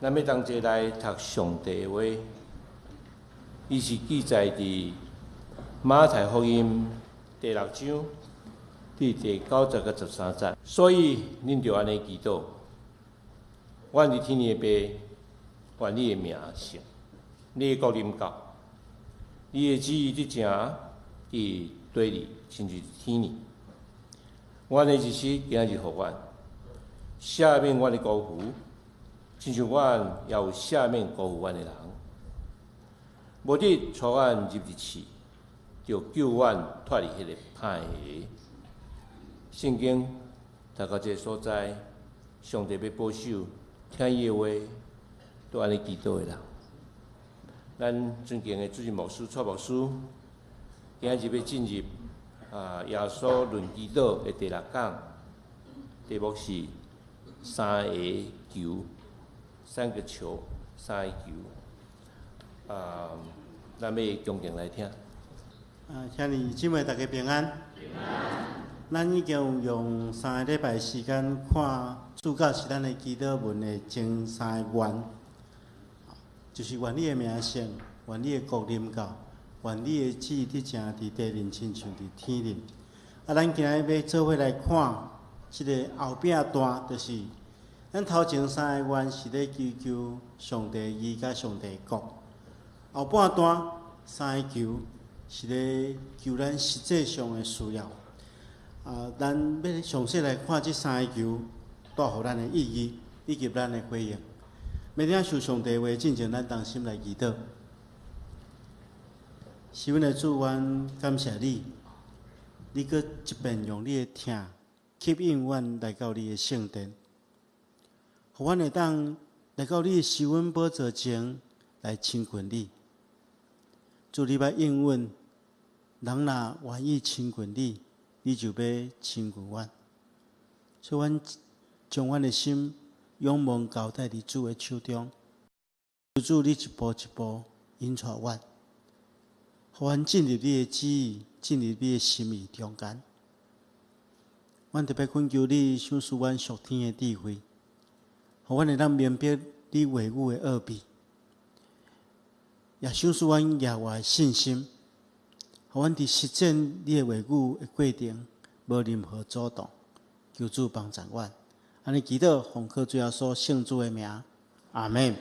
咱要同齐来读上帝的话，伊是记载伫马太福音第6章第9节到13节。所以，恁着安尼祈祷：阮伫天的爸，愿你的名圣，你的国临到，你的旨意伫正伫地里，亲如天里。阮的日时今日互阮，赦免阮的辜负，亲像阮也有赦免辜负阮的人。无得带阮入地去，就救阮脱离迄个歹的。圣经读到这个所在，上帝要保守听伊的话，都安尼祈祷的人。咱尊敬的主任牧师、蔡牧师，今日要进入耶稣论祈祷的第6讲，题目是三个球，3个球，3个球。咱要恭敬来听。请你姊妹大家平安。平安。咱已经用3个礼拜时间看主教是咱的祈祷文的前3个愿，就是愿你的名圣，愿你的国临到，愿你的旨意伫正伫地面，亲像伫天里。咱今日要做伙来看这个后壁段，就是咱头前3个愿是咧求上帝义甲上帝国，后半段3个求是咧求咱实际上的需要。咱要详细来看这3个求带予咱的意义以及咱的回应。要领受上帝话，进前咱同心来祈祷。是阮的主，阮感谢你，你搁一遍用你的听吸引阮来到你的圣殿，互阮会当来到你的施恩宝座前来亲近你。主，你要应允，人若愿意亲近你，你就要亲近阮。所以，阮将阮的心仰望交在伫主的手中，主，你一步一步引带阮，互阮进入你的旨意，进入你的心意中间。阮特别恳求你赏赐阮属天的智慧，互阮会当明白你话语的奥秘，也赏赐阮耶和华的信心，互阮伫实践你的话语的过程无任何阻挡。求主帮助阮，安尼祈祷奉靠主耶稣圣主的名，阿门。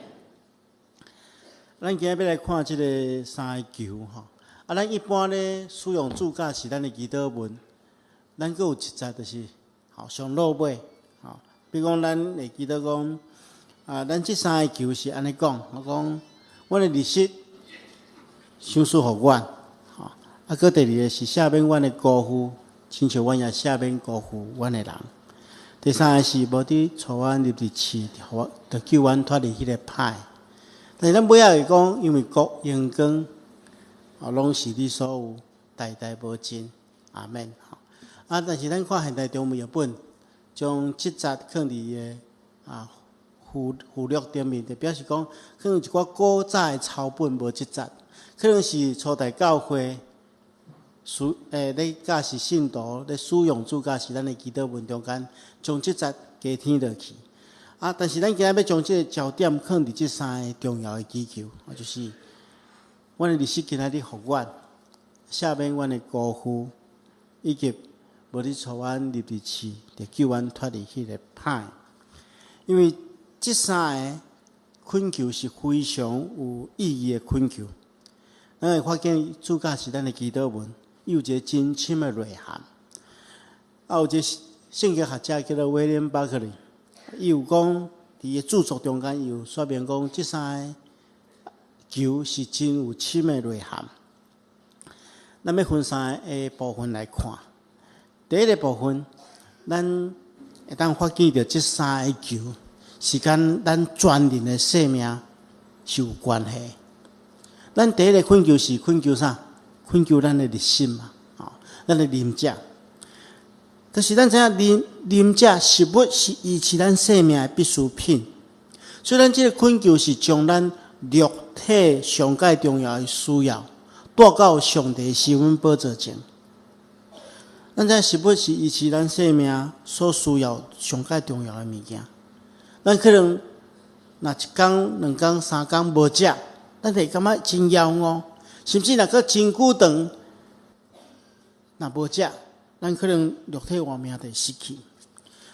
咱今日要来看这个3个求吼，咱一般咧使用主教是咱的祈祷文，咱阁有一节就是上落尾比如讲咱会记得讲咱这3个求是安尼讲，我讲阮的日时赏赐互阮，搁第2个是赦免阮的辜负，亲像阮也赦免辜负阮的人。第3个是无得带阮入地去，就救阮脱离迄个歹。但是咱尾仔会讲，因为国荣光拢是你所有，代代无尽，阿免。但是咱看现代中文译本，将这节放伫伊的附录顶面，就表示讲，可能一寡古早的抄本无这节，可能是初代教会咧教示信徒咧使用主教是咱的祈祷文中间，将这节加添落去。但是咱今日要将这个焦点放伫这3个重要的祈求，就是阮的日时今仔日互阮赦免阮的辜负，以及无你带阮入地去，就救阮脱离迄个歹。因为这3个恳求是非常有意义的恳求。咱会发现主教是咱的祈祷文，伊有一个真深的内涵。有一个圣经学者叫做威廉·巴克利，伊有讲伫个著作中间，伊有说明讲，这3个求是真有深的内涵。咱要分3个部分来看。第一个部分，咱会当发现到这3个求是跟咱全人的生命是有关系。咱第一个恳求是恳求啥？恳求咱的日心嘛，咱的灵者。但是咱知影灵者食物是维持咱生命的必需品，所以咱这个恳求是将咱肉体上界重要的需要带到上帝施恩宝座前。咱知食物是维持咱生命所需要上界重要的物件。咱可能若一工、2工、3工无食，咱会感觉真枵哦，甚至若个真久长，若无食，咱可能肉体活命就失去。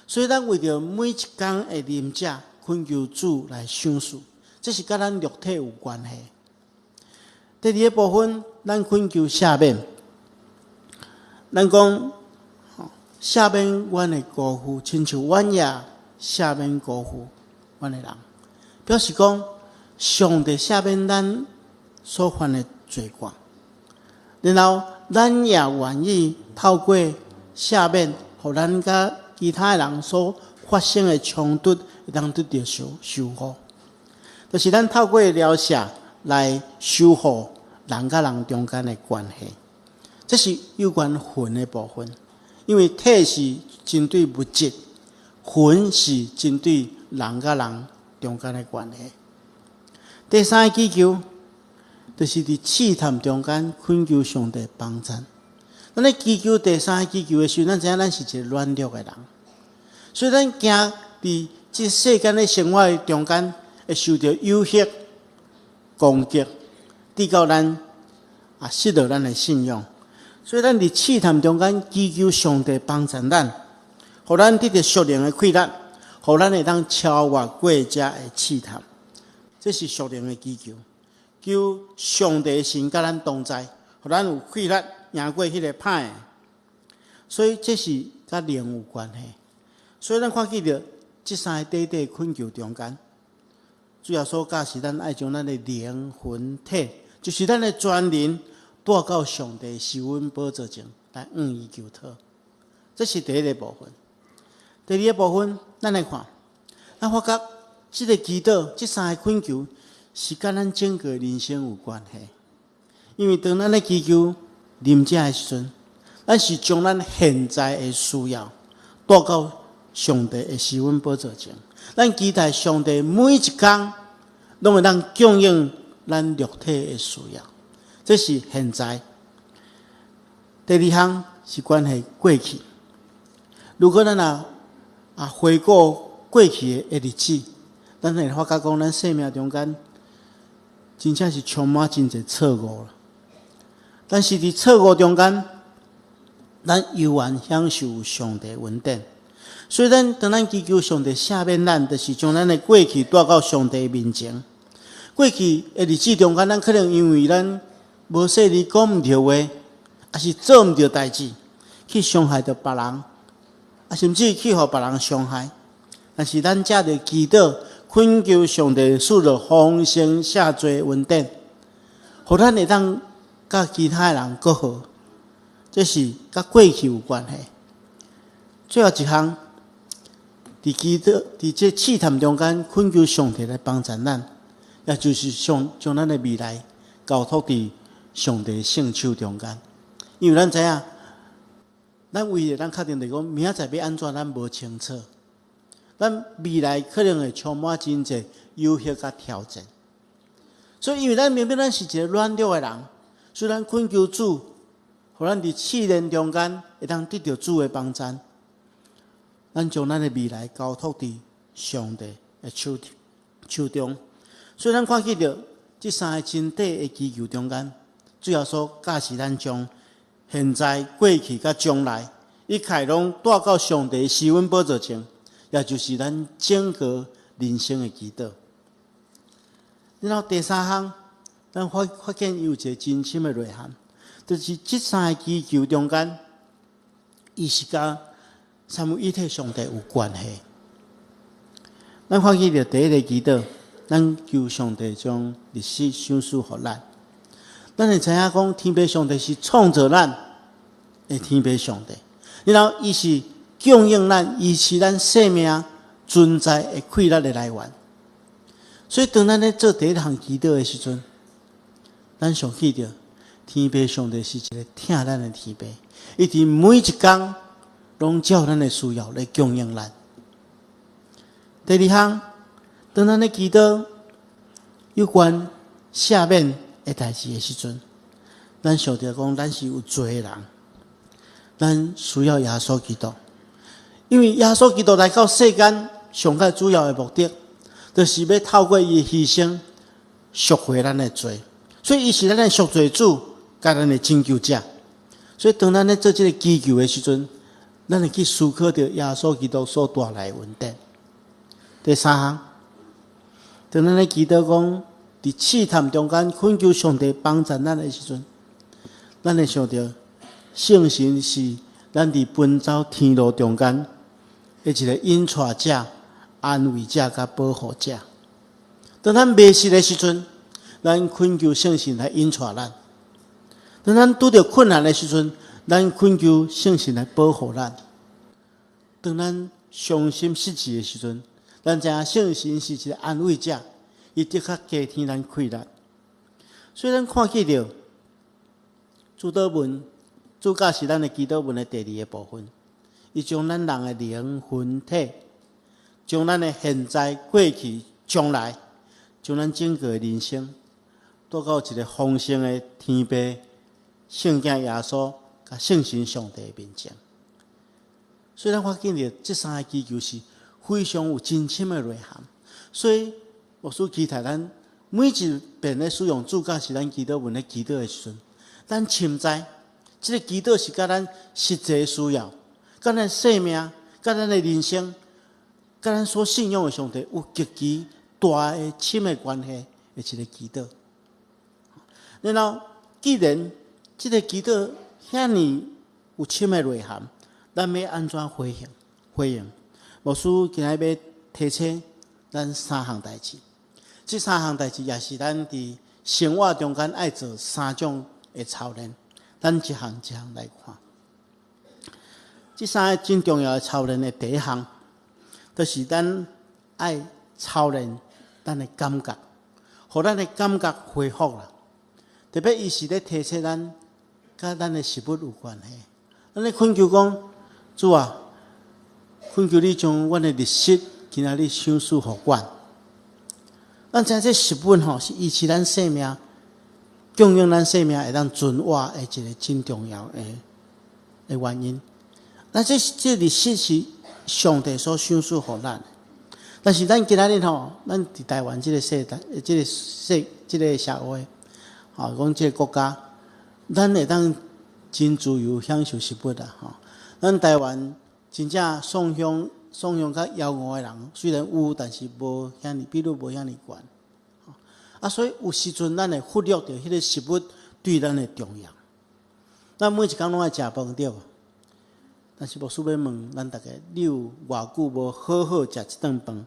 所以咱为着每一工会啉食，恳求主来赏赐，这是甲咱肉体有关系。第二个部分，咱恳求赦免。咱讲赦免阮的辜负，亲像阮也赦免辜负阮的人，表示讲上帝赦免咱所犯的罪过，然后咱也愿意透过赦免，互咱甲其他人所发生的冲突，会当得到修复，就是咱透过疗赦来修复人甲人中间的关系。这是有关魂的部分，因为体是针对物质，魂是针对人甲人中间的关系。第三个祈求，就是伫试探中间恳求上帝帮助。咱咧祈求第三个祈求的时候，咱知影咱是一个软弱的人，所以咱惊伫这世间的生活的中间会受到诱惑、攻击，直到咱失去咱的信仰。所以咱伫试探中间祈求上帝帮助咱，互咱得到属灵的快乐，互咱会当超越过这的试探。这是属灵的祈求，求上帝的神甲咱同在，互咱有快乐，赢过迄个歹的。所以这是甲灵有关系。所以咱看见着这三个短短恳求中间，主要所教是咱爱将咱的灵魂体，就是咱的全人带到上帝受恩宝座前来伊求讨。这是第一个部分。第二个部分，咱来看，咱发觉这个祈祷，这三个恳求是跟咱整个人生有关系。因为当咱咧祈求啉食的时阵，咱是将咱现在的需要带到上帝的受恩宝座前。咱期待上帝每一天拢会当供应咱肉体的需要。这是现在。第二项是关系过去。如果咱回顾过去的日子，咱会发觉讲，咱生命中间真正是充满真侪错误了。但是伫错误中间，咱犹原享受上帝恩典。所以当咱祈求上帝赦免咱，就是将咱的过去带到上帝面前。过去的日子中间，咱可能因为咱无说理、讲毋对话，还是做毋对代志，去伤害到别人，甚至去互别人伤害。但是咱才着祈祷，恳求上帝赐落丰盛赦罪恩典，互咱会当甲其他人更好。这是甲过去有关系。最后一项，伫祈祷伫这试探中间，恳求上帝来帮助咱，也就是将咱的未来交托伫上帝圣手中间。因为咱知影，咱为了咱确定来讲，明仔载要安怎，咱无清楚。咱未来可能会充满真侪诱惑甲挑战。所以，因为咱明明咱是一个软弱的人，所以咱恳求主，互咱伫试炼中间会当得到主的帮助。咱将咱的未来交托伫上帝的手中。所以咱看见着这三个真谛的祈求中间，最后所教示咱将现在、过去甲将来一切拢带到上帝施恩宝座前，也就是咱整个人生的祈祷。然后第三项，咱发现有一个真深的内涵，就是这三个祈求中间，伊是甲三位一体上帝有关系。咱看见着第一个祈祷，咱求上帝将历史赏赐予咱。咱会知影讲，天父上帝是创造咱的天父上帝，然后伊是供应咱，伊是咱生命存在的快乐的来源。所以，当咱咧做第一项祈祷的时阵，咱想起着天父上帝是一个疼咱的天父，伊伫每一天拢照咱的需要来供应咱。第二项，当咱咧祈祷有关赦免的代志的时阵，咱想着讲，咱是有罪的人，咱需要耶稣基督，因为耶稣基督来到世间，上个主要的目的，就是要透过伊牺牲赎回咱的罪，所以伊是咱的赎罪主，甲咱的拯救者。所以当咱咧做这个祈求的时阵，咱会去思考到耶稣基督所带来的恩典。第三项，当咱咧祈祷讲，伫试探中间恳求上帝帮助咱的时阵，咱会想到圣神是咱伫奔走天路中间的一个引带者、安慰者、甲保护者。当咱迷失的时阵，咱恳求圣神来引带咱；当咱拄着困难的时阵，咱恳求圣神来保护咱；当咱伤心失志的时阵，咱知影圣神是一个安慰者，伊的确加添咱快乐。所以咱看见着主祷文，主教是咱的祈祷文的第二个部分，伊将咱人的灵魂体，将咱的现在、过去、将来，将咱整个人生，带到一个丰盛的天父、圣子耶稣、甲圣神上帝的面前。所以咱发现着这三个祈求是非常有真深的内涵。所以牧师期待咱每一遍咧使用主教是咱祈祷文咧祈祷的时阵，咱深知这个祈祷是甲咱实际的需要，甲咱生命、甲咱的人生、甲咱所信仰的上帝有极其大的深的关系的一个祈祷。然后，既然这个祈祷遐尼有深的内涵，咱要安怎回应？牧师今日要提醒咱三项代志。这三项代志也是咱伫生活中间爱做三种的操练。咱一项一项来看。这三个真重要的操练的第一项，就是咱爱操练咱的感觉，互咱的感觉恢复啦。特别伊是咧提醒咱，甲咱的食物有关系。咱咧恳求讲，主啊，恳求你将阮的日食今仔日赏赐互阮。咱知这食物吼是维持咱生命、供应咱生命会当存活的一个真重要的原因。那这日食是上帝所赏赐互咱的，但是咱今仔日吼，咱伫台湾这个社会，讲这个国家，咱会当真自由享受食物啦，咱台湾真正送向较遥远的人，虽然有，但是无遐尼比率无遐尼悬。所以有时阵咱会忽略着迄个食物对咱的重要。咱每一工拢爱食饭对，但是牧师要问咱大家，你有偌久无好好食一顿饭？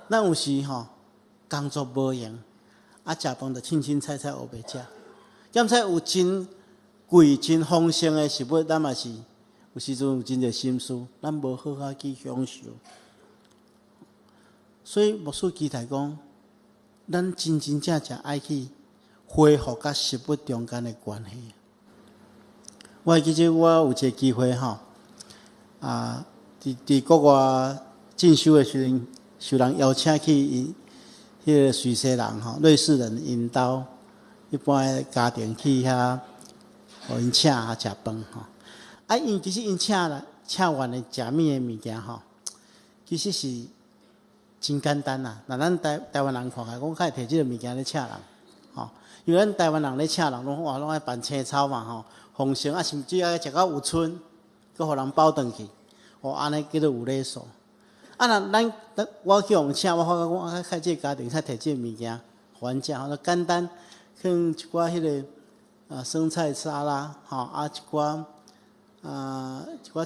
咱有时工作无闲，食饭就凊凊菜菜黑白食。兼且有真贵、真丰盛的食物，咱嘛是有时阵有真侪心思，咱无好好去享受。所以牧师期待讲，咱真正爱去恢复甲食物中间的关系。我记得我有一个机会伫国外进修的时阵，受人邀请去迄个瑞士人瑞士人因兜一般的家庭去遐，互因请食饭因其实因请完的食物的物件其实是真简单啦。那咱台湾人看起来，讲较会摕即个物件咧请人因为咱台湾人咧请人，拢爱办青草嘛丰盛甚至爱食到有剩，佮互人包转去，安尼叫做有礼数。我去互请，我发觉我开这个家庭，较摕这个物件互阮食，简单，放一寡迄个生菜沙拉一寡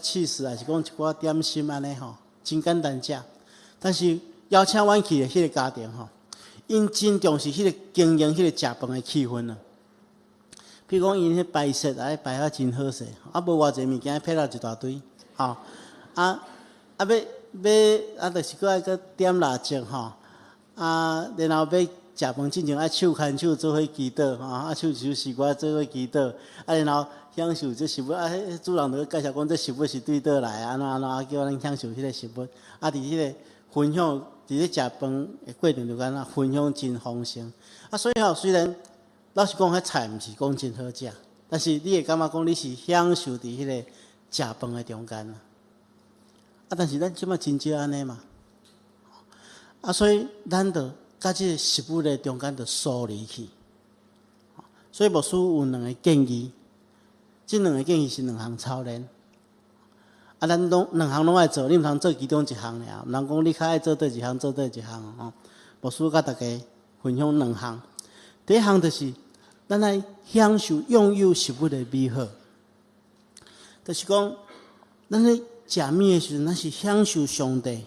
起司，还是讲一寡点心安尼真简单食。但是邀请阮去的迄个家庭因真重视迄个经营迄个食饭的气氛啊。譬如讲因迄摆设摆啊真好势，无偌济物件配了一大堆就是搁爱搁点蜡烛然后要食饭之前爱手牵手做伙祈祷手时歌做伙祈祷然后享受这食物主人就介绍讲这食物是对倒来安怎叫咱享受迄个食物伫迄个分享伫咧食饭的过程中间分享真丰盛所以虽然老实讲迄菜毋是讲真好食，但是你会感觉讲你是享受伫迄个食饭的中间但是咱即马真少安尼嘛，所以咱着甲即个食物的中间着疏离去。所以牧师有2个建议，即2个建议是2项操练。咱2项拢爱做，你毋通做其中1项尔，毋通讲你较爱做一项，做一项吼。牧师甲大家分享2项。第一项就是咱来享受拥有食物的美好，就是讲咱咧食物的时阵，咱是享受上帝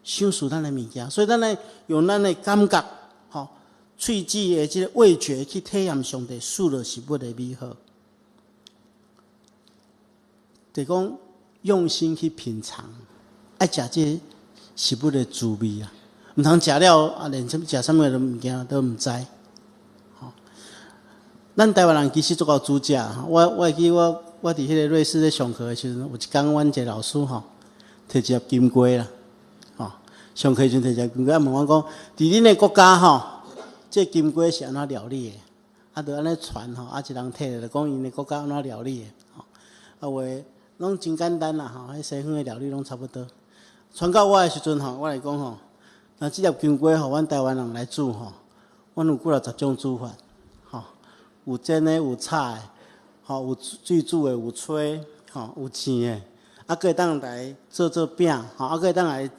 赏赐咱的物件，所以咱来用咱的感觉，喙齿的即个味觉去体验上帝赐落食物的美好，就讲用心去品尝，爱食即食物的滋味啊，毋通食了连食啥物物件都毋知。咱台湾人其实足够煮食，我会记我伫迄个瑞士咧上课的时阵，有一天阮一个老师摕一粒金龟啦，上课时阵摕一粒金龟，问我讲，伫恁的国家这金龟是安怎料理的？就安尼传一人摕来讲因的国家安怎料理的，话拢真简单啦，迄西方的料理拢差不多。传到我的时阵我来讲那这粒金龟阮台湾人来煮阮有几60种煮法。有煎的，有炒的，有水煮的，有吹，有煎的，可以当来做饼，可以当来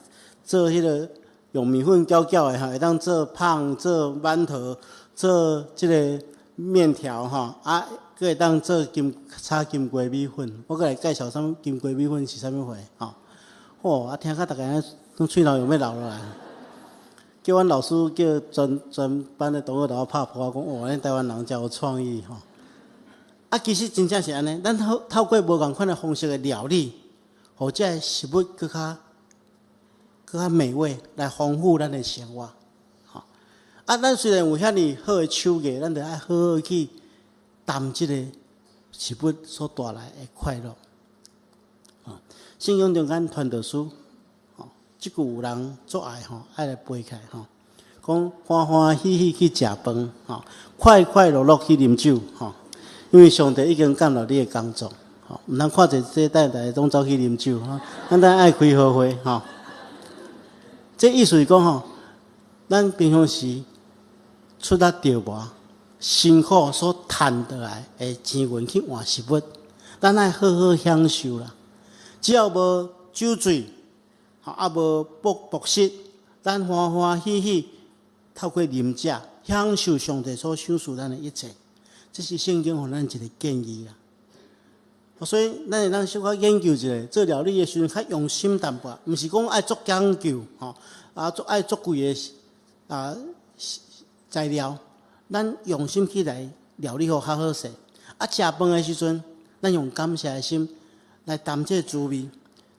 做迄个用米粉搅搅的，会当做胖，做馒头，做即个面条，可以当做炒金龟米粉。我搁来介绍啥物金龟米粉是啥物货，听到大家拢喙头有要流落来。叫阮老师叫全班的同学甲我拍破，讲恁台湾人真有创意其实真正是安尼，咱透过无共款的方式的料理，互这个食物更较美味，来丰富咱的生活。咱虽然有遐尼好的手艺，咱着爱好好去谈即个食物所带来的快乐。圣经中间传道书。即句有人做爱爱来背起来讲欢欢喜喜去食饭快快乐乐去啉酒因为上帝已经干了你的工作毋通看者这代代拢走去啉酒咱爱开好会这意思是讲咱平常时出力着磨辛苦所赚得来的钱源去换食物，咱爱好好享受啦。只要无酒醉无博食，咱欢欢喜喜透过啉食，享受上帝所赏赐咱的一切，这是圣经互咱一个建议啦。所以咱会当小可研究一下，做料理的时阵较用心淡薄，毋是讲爱做讲究爱做贵的材料，咱用心起来料理好较好势。食饭的时阵，咱用感谢的心来谈这滋味。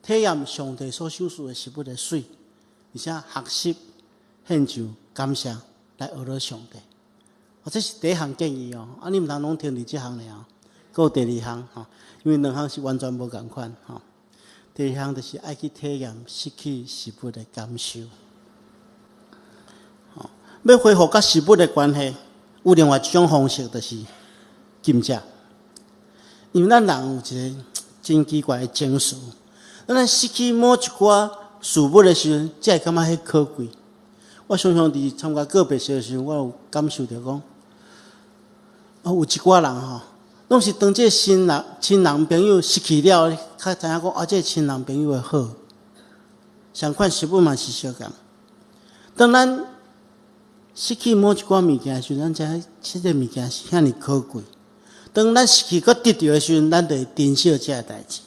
体验上帝所赏赐的食物的水，而且学习献上感谢来学乐上帝。这是第一项建议你毋通拢听伫这项尔还有第2项因为2项是完全无共款第2项就是爱去体验失去食物的感受。要恢复甲食物的关系，有另外一种方式，就是禁食。因为咱人有一个真奇怪的情绪。咱失去某一寡事物的时阵，才会感觉迄可贵。我常常伫参加个别事的时候，我有感受到讲，有一寡人拢是当这亲人朋友失去了，才知影讲这亲人朋友的好。相款食物嘛是相共。当咱失去某一寡物件的时阵，咱知这个物件是遐尼可贵。当咱失去搁得到的时阵，咱就会珍惜这个代志。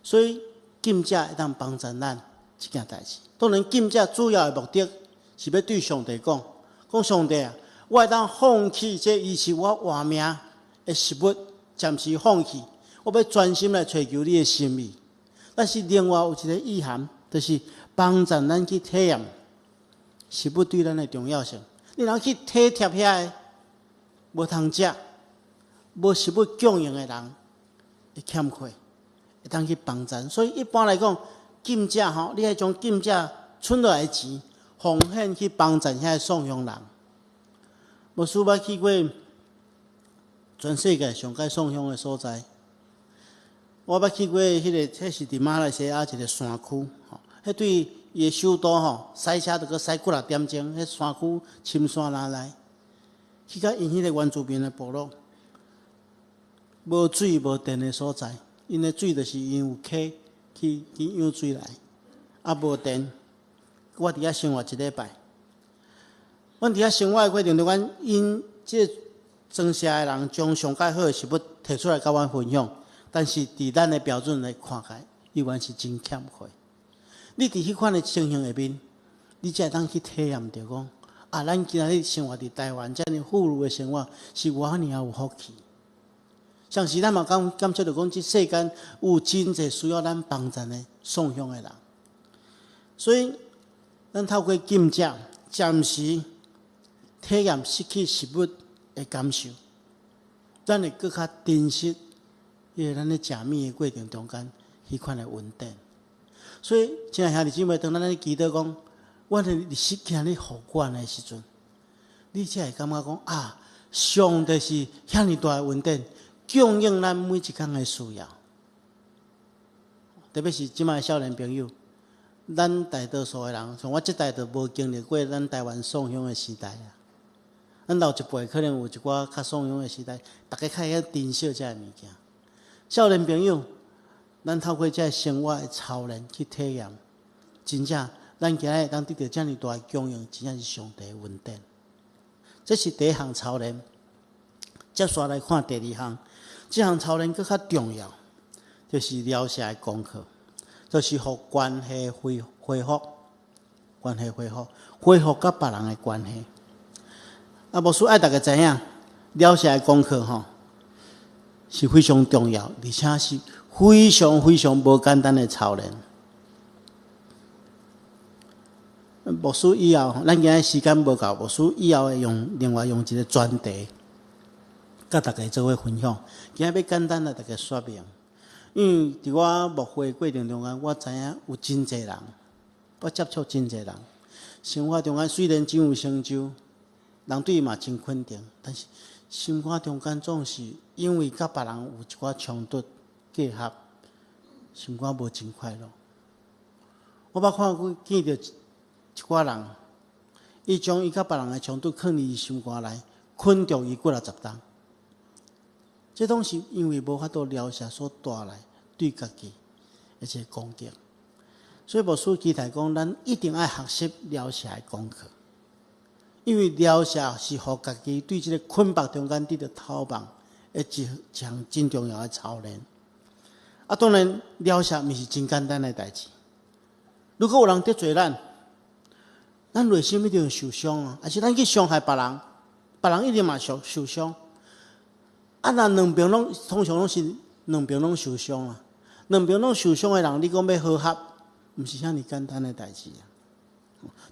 所以禁食会当帮助咱这件代志。当然，禁食主要的目的是要对上帝讲上帝我会当放弃这维持我活命的食物，暂时放弃，我要专心来追求你的心意。但是另外有一个意涵，就是帮助咱去体验食物对咱的重要性。你若去体贴遐无通食、无食物供应的人会欠缺。会当去帮助，所以一般来讲，禁食你爱将禁食存落来的钱，奉献去帮助遐送养人。牧师捌去过全世界上界送养的所在，我捌去过迄是伫马来西亚一个山区，迄对伊的首都吼，塞车着搁塞几6点钟，迄山区深山哪来？去到因迄个原住民的部落，无水无电的所在，因的水就是因有溪去养水来，啊无电，我伫遐生活1礼拜。阮伫遐生活的过程中，阮因即庄社的人将上介好的食物摕出来甲阮分享，但是伫咱的标准来看起来，依然是真欠缺。你伫迄款的情形下面，你才会当去体验着讲，啊，咱今仔日生活伫台湾，遮尔富裕的生活，是偌尔有福气。像是咱嘛感觉着讲，即世间有真侪需要咱帮助的送乡的人，所以咱透过禁食，暂时体验失去食物的感受，咱会更较珍惜，因为咱咧食米的过程中间，迄款的稳定。所以，亲爱兄弟姊妹，当咱咧祈祷讲，阮的日子今日互阮的时阵，你才会感觉讲啊，上帝是遐尼大的稳定，供应咱每一工的需要。特别是即摆少年朋友，咱大多数的人，像我这代都无经历过咱台湾送乡的时代啊。咱老一辈可能有一寡较送乡的时代，大家较会珍惜这物件。少年朋友。咱透过这生活的操练去体验，真正咱今日会当得到这么大的供应，真正是上帝的恩典。这是第一项操练。接下来看第二项，这项操练更较重要，就是了解的功课，就是互关系恢复，关系恢复甲别人的关系。啊，牧师爱大家知影，了解的功课吼是非常重要，而且是非常非常无简单的操练。牧师以后，咱今日时间无够，牧师以后会另外用一个专题，甲大家做伙分享。今日要简单来大家说明，因为伫我牧会过程中间，我知影有真侪人，我接触真侪人，生活中间虽然真有成就，人对伊嘛真肯定，但是心肝中间总是因为甲别人有一寡冲突。结合，心肝无真快乐。我捌看过见到一寡人，伊将伊甲别人的冲突藏伫伊心肝内，困住伊几60冬。这拢是因为无法度了解所带来对家己一个攻击。所以牧师期待讲，咱一定要学习了解的功课，因为了解是互家己对这个捆绑中间得到逃亡的一项真重要的操练。啊，当然了解毋是真简单的代志。如果有人得罪咱，咱内心一定会受伤啊！而且咱去伤害别人，别人一定嘛受伤。啊，那两边拢通常拢是两边拢受伤啊。两边拢受伤的人，你讲要和谐，毋是遐尼简单的代志啊。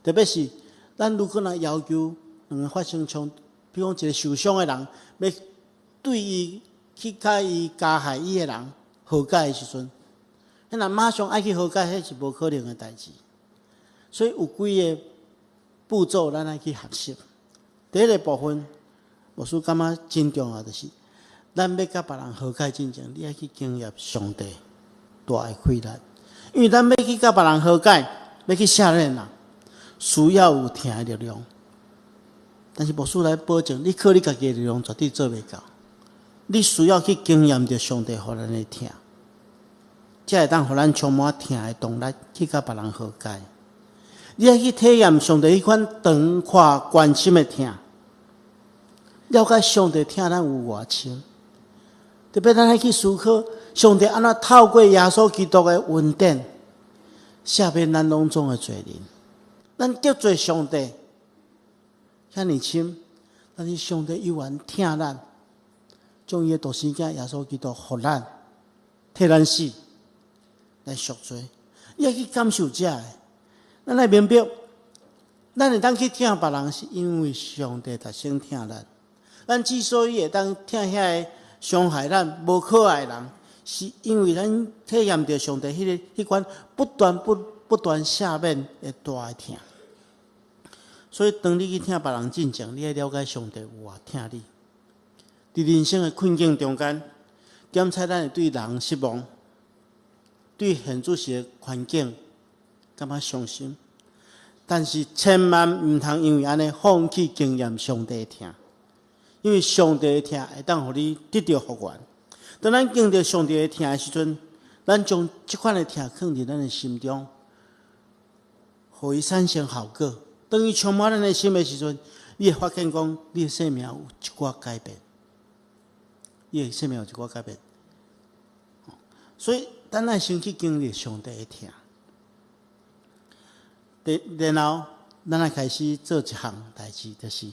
特别是咱如果若要求两个发生冲突，比如讲一个受伤的人，要对伊去甲伊加害伊的人。和解的时阵，迄若马上爱去和解，迄是无可能的代志。所以有几个步骤，咱爱去学习。第一个部分，牧师感觉真重要，就是咱要甲别人和解进前，你爱去经验上帝大的快乐。因为咱要去甲别人和解，要去赦免人，需要有听的力量。但是牧师来保证，你靠你家己的力量绝对做袂到。你需要去经验着上帝互咱的听，才会当互咱充满听的动力去甲别人和解。你要去体验上帝迄款长阔关心的听，了解上帝听咱有偌深。特别咱要去思考上帝安怎透过耶稣基督的恩典，赦免咱拢总的罪人。咱得罪上帝遐尼深，但是上帝依然听咱。将伊的独生子耶稣基督互咱，替咱死，来赎罪。你要去感受这个，咱来明白，咱会当去听别人，是因为上帝特先听咱。咱之所以会当听遐个伤害咱、无可爱的人，是因为咱体验着上帝迄款不断赦免的大的听。所以，当你去听别人进前，你要了解上帝有偌听你。伫人生的困境中间，检测咱会对人失望，对现主时的环境感觉伤心。但是千万毋通因为安尼放弃经验上帝的疼，因为上帝的疼会当互你得到福源。当咱经历上帝的疼的时阵，咱将即款的疼放伫咱的心中，互伊产生效果。当伊充满咱的心的时阵，你会发现讲，你的生命有一寡改变，你的生命有一寡改变。所以，咱爱先去经历上帝的疼，然后咱爱开始做一项代志，就是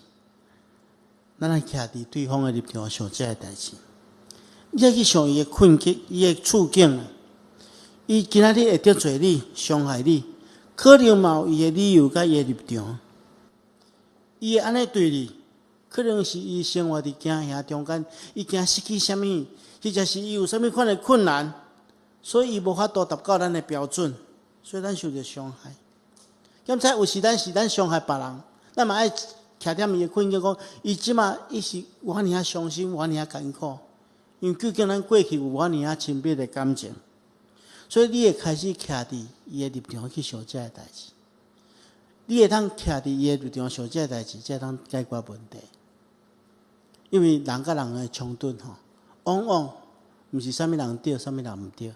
咱爱徛伫对方的立场想这个代志。你爱去想伊的困境、伊的处境，伊今仔日会得罪你、伤害你，可能嘛有伊的理由甲伊的立场。伊会安尼对你，可能是伊生活伫惊吓中间，伊惊失去啥物，或者是伊有啥物款的困难，所以伊无法度达到咱的标准，所以咱受着伤害。检查有时咱伤害别人，咱嘛爱徛踮伊的困境，讲伊即马伊是有遐尔啊伤心，有遐尔啊艰苦，因为究竟咱过去有遐尔啊亲密的感情，所以你会开始徛伫伊的立场去想这个代志。你会当徛伫伊的立场想这个代志，才会当解决问题。因为人甲人的冲突往往毋是啥物人对，啥物人毋对，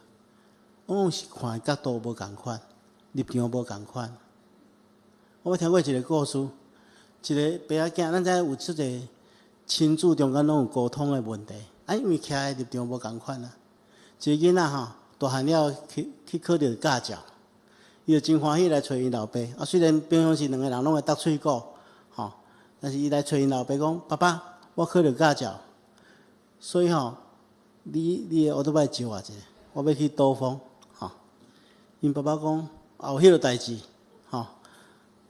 往往是看的角度无共款，立场无共款。我听过一个故事，一个爸仔囝，咱知有出个亲子中间拢有沟通的问题，因为徛的立场无共款啊。一个囡仔大汉了去考着驾照。伊就真欢喜来找因老爸，虽然平常时两个人拢会斗喙鼓，但是伊来找因老爸讲：爸爸，我考着驾照，所以你的奥多麦借我一个，我要去兜风，因爸爸讲：有迄个代志，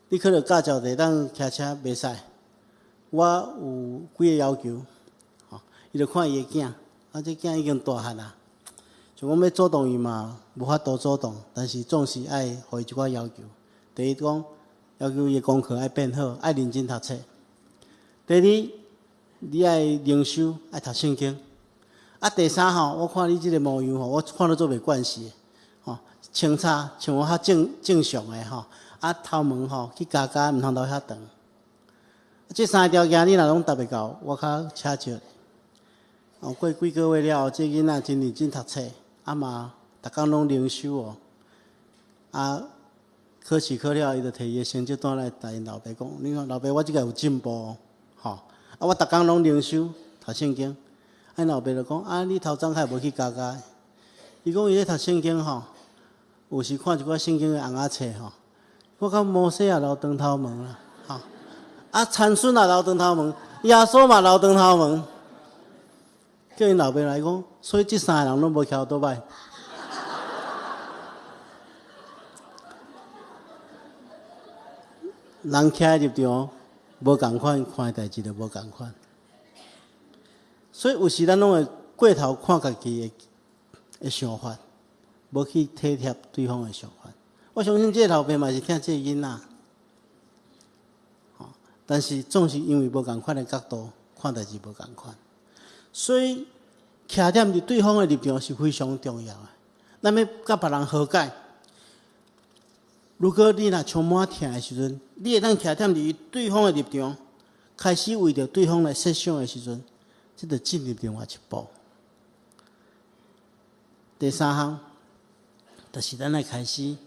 你考着驾照会当骑车袂使，我有几个要求，伊就看伊的囝，这囝已经大汉啦。像我要主动伊嘛，无法度主动，但是总是爱互伊一寡要求。第一讲，要求伊的功课爱变好，爱认真读册。第二，你爱灵修，爱读圣经。第三我看你即个模样我看到做袂惯势穿插像我较正常的头毛去加毋通留遐长。这三条件你若拢达袂到，我较请笑。过几个月了后，这囡仔真认真读册。嘛，逐工拢灵修考试考了，伊就摕伊的成绩单来甲因老爸讲：你看，老爸，我即个有进步我逐工拢灵修读圣经。因老爸就讲：你头早较无去教。伊讲伊咧读圣经有时看一寡圣经的红仔册我讲摩西也留长头毛啦参孙也留长头毛，耶稣嘛留长头毛。叫因老爸来讲，所以这三个人拢无翘倒摆。人徛立场无共款，看代志就无共款。所以有时咱拢会过头看家己的想法，无去体贴对方的想法。我相信这个老爸嘛是听这个囡仔，但是总是因为无共款的角度看代志无共款。所以，徛踮伫对方的立场是非常重要的。咱要甲别人和解，如果你若充满疼的时阵，你会当徛踮伫对方的立场，开始为着对方来设想的时阵，这就进入另外一步。第三项，就是咱来开始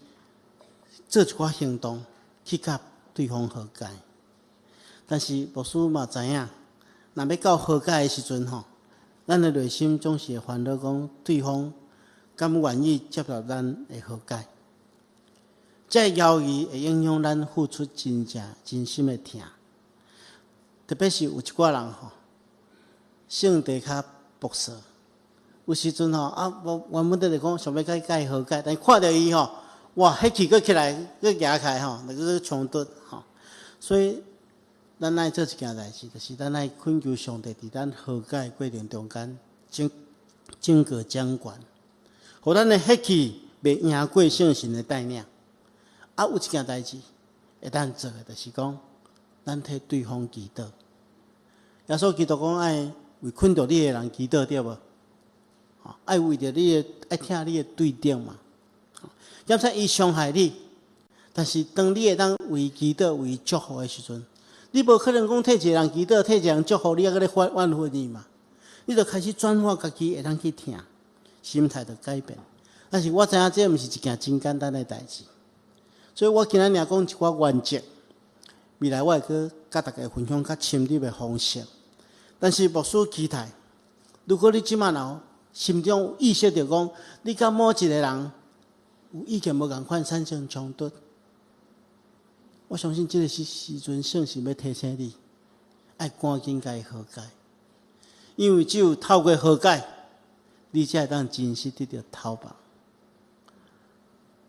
做一寡行动，去甲对方和解。但是牧师嘛知影，若要到和解的时阵咱的内心总是会烦恼，讲对方敢愿意接受咱的和解。这犹豫会影响咱付出真正真心的疼，特别是有一寡人性地较薄涩，有时阵原本就是讲想要甲伊和解，但看到伊哇，迄气佫起来，佫举开那个冲突所以。咱爱做一件代志，就是咱爱恳求上帝伫咱和解过程中间整个掌管，互咱的血气袂赢过圣神的带领。有一件代志会当做的，就是讲咱替对方祈祷。耶稣基督讲爱为困着你的人祈祷，对无？爱为着你的，爱听你的对顶嘛。检查伊伤害你，但是当你会当为祈祷、为祝福的时阵，你无可能讲替一个人祈祷、替一个人祝福，你还搁咧挽回你嘛？你就开始转化家己会当去听，心态就改变。但是我知影这毋是一件真简单的代志，所以我今仔日讲一寡原则，未来我会去甲大家分享较深入的方式。但是牧师期待，如果你即马有心中有意识到讲，你甲某一个人有意见无共款产生冲突，我相信这个时阵圣是要提醒你，要赶紧甲伊和解，因为只有透过和解，你才会当真实得到讨伐。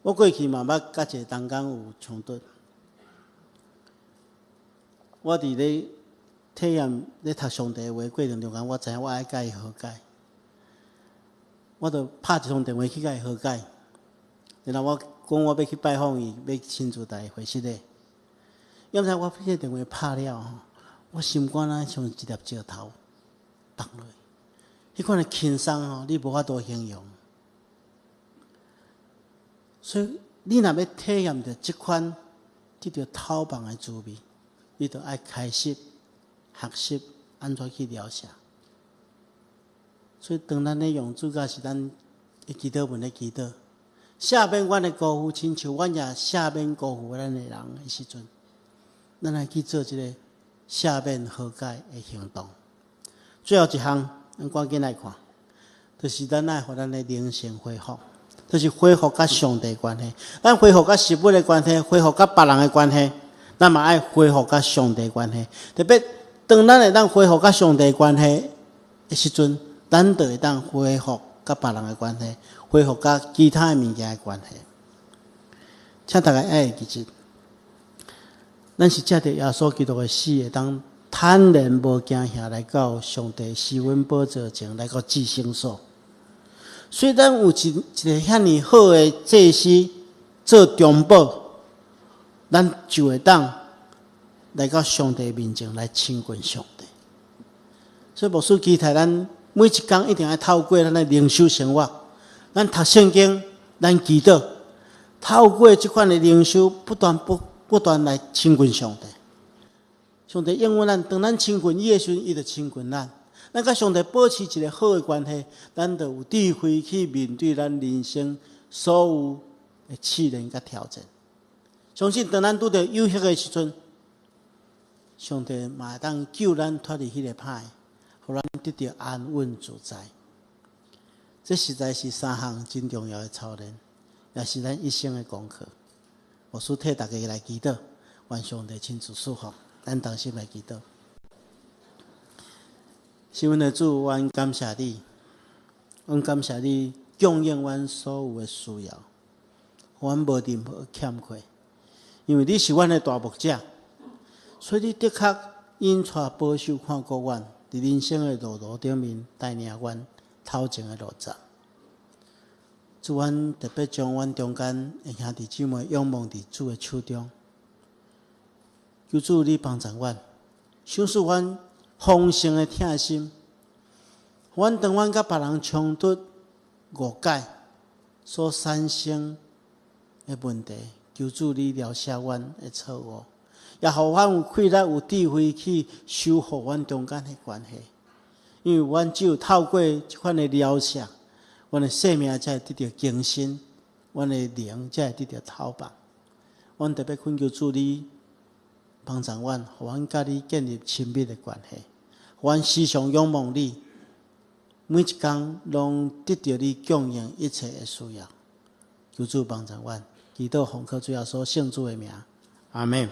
我过去嘛捌甲一个同工有冲突，我伫咧体验咧读上帝的话过程中间，我知影我爱甲伊和解，我就拍一通电话去甲伊和解。然后我讲我要去拜访伊，要亲自带伊回室内。要毋知我迄个电话拍了，我心肝啊像一粒石头放落去，迄款的轻松你无法度形容。所以你若要体验到即款得到讨棒的滋味，你就爱开始学习安怎去疗写。所以当咱咧用主教是咱的祈祷文的祈祷。赦免阮的辜负，亲像阮也赦免辜负咱的人的时阵，咱来去做一个赦免和解的行动。最后一项，咱赶紧来看，就是咱爱互咱的灵性恢复，就是恢复甲上帝关系。咱恢复甲食物的关系，恢复甲别人的关系，咱嘛爱恢复甲上帝关系。特别当咱会当恢复甲上帝关系的时阵，咱就会当恢复甲别人的关系。恢复甲其他物件的关系，请大家爱记住，咱是借着耶稣基督的死，会当坦然无惊吓来到上帝施恩宝座前，来到至圣所。虽然有一个遐尼好的祭司做中保，咱就会当来到上帝面前来亲近上帝。所以牧师期待咱每一天一定要透过咱的灵修生活。咱读圣经，咱祈祷，透过这款的灵修，不断来亲近上帝。上帝应允咱，当咱亲近伊的时阵，伊就亲近咱。咱甲上帝保持一个好的关系，咱就有智慧去面对咱人生所有的试炼甲挑战。相信当咱拄到有限的时阵，上帝嘛当救咱脱离迄个歹，互咱得到安稳自在。这实在是三项真重要的操练，也是咱一生的功课。牧师替大家来祈祷，愿上帝亲自赐福，咱同心来祈祷。是阮的主，阮感谢你，阮感谢你供应阮所有的需要，阮无任何欠缺，因为你是阮的大牧者，所以你的确引带保守看顾阮，伫人生的路途顶面带领阮。头前的路站，主阮特别将阮中间的兄弟姊妹仰望伫主的手中，求主你帮助阮，赏赐阮丰盛的疼心。阮当阮甲别人冲突、误解所产生的问题，求主你疗写阮的错误，也互阮有气力、有智慧去修复阮中间的关系。因为阮只有透过这款的疗写，阮的生命才会得到更新，阮的灵才会得到讨棒。阮特别恳求主你帮助阮，互阮甲你建立亲密的关系，互阮时常仰望你，每一天拢得到你供应一切的需要。求主帮助阮，祈祷奉靠主耶稣圣主的名，阿门。